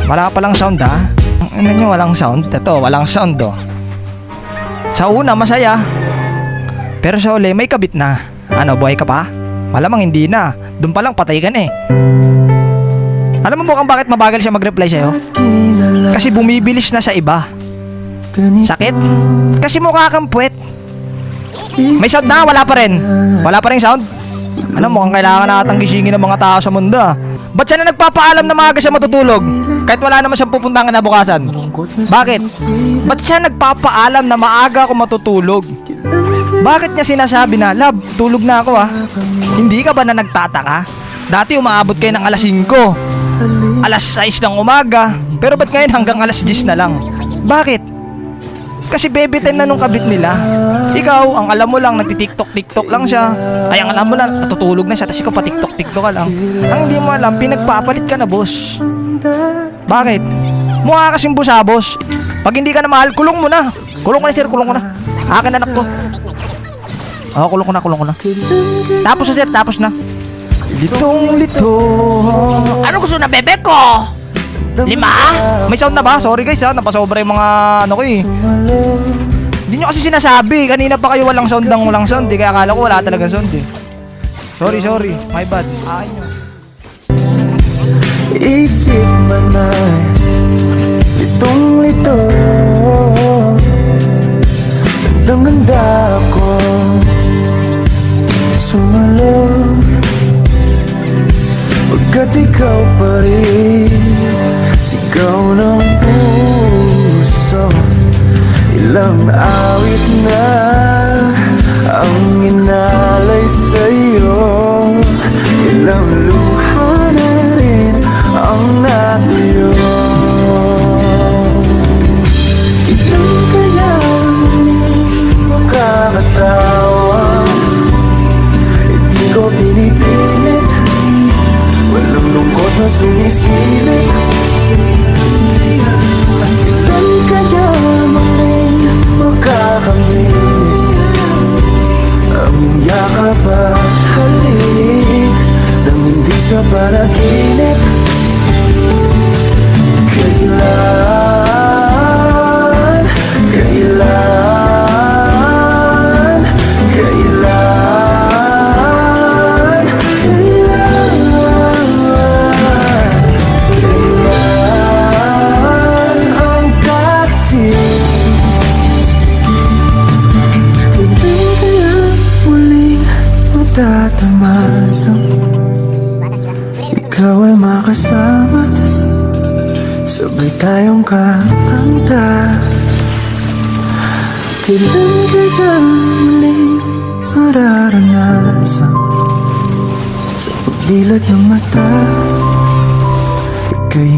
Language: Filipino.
Wala palang sound ha. Ano nyo, walang sound? Ito, walang sound oh. Sa una, masaya. Pero sa uli, may kabit na. Ano, buhay ka pa? Malamang hindi na. Doon pa lang patay ka na eh. Alam mo mukhang bakit mabagal siya mag-reply sa'yo? Kasi bumibilis na sa iba. Sakit? Kasi mukha kang puwet. May sound na, wala pa rin. Wala pa rin sound? Ano, mukhang kailangan natang gisingin ng mga tao sa mundo ah. Ba't siya na nagpapaalam na maaga siya matutulog? Kahit wala naman siyang pupuntahan kinabukasan. Bakit? Ba't siya nagpapaalam na maaga ako matutulog? Bakit niya sinasabi na, love, tulog na ako ah? Hindi ka ba na nagtataka? Dati umaabot kayo ng alas 5, alas 6 ng umaga, pero ba't ngayon hanggang alas 10 na lang? Bakit? Kasi baby time na nung kabit nila. Ikaw, ang alam mo lang, nagtitiktok-tiktok lang siya. Ay, ang alam mo na, natutulog na siya, tapos ikaw patiktok-tiktok ka lang. Ang hindi mo alam, pinagpapalit ka na, boss. Bakit? Mukha kasing busabos. Pag hindi ka na mahal, kulong mo na. Kulong ko na, sir, kulong ko na. Akin anak ko. Oh, kulong ko na. Tapos na, sir, tapos na. Litong-lito. Ano gusto na, bebe ko? 5? May sound na ba? Sorry guys ha, napasobra yung mga ano ko eh. Hindi nyo kasi sinasabi. Kanina pa kayo walang sound ng walang sound eh. Kaya akala ko wala talagang sound eh. Sorry, my bad. Akin nyo. Isip man ay litong-lito. Gandang-ganda ako sumalo. Pagkat ikaw pa rin sigaw ng puso. Ilang awit na ang inalay sa'yo. Ilang luha na rin ang natuyo. Ilang kaya makakatawa. Hindi ko pinipilit. Walang lungkot na sumisilip. Ilan kaya maling makakamit ang iyong yakap at halik nang hindi sa panaginip. Tatamasang ikaw ay makasama't sabay tayong kakanta. Kailan kaya muling mararanasan sa pagdilat ng mata ika'y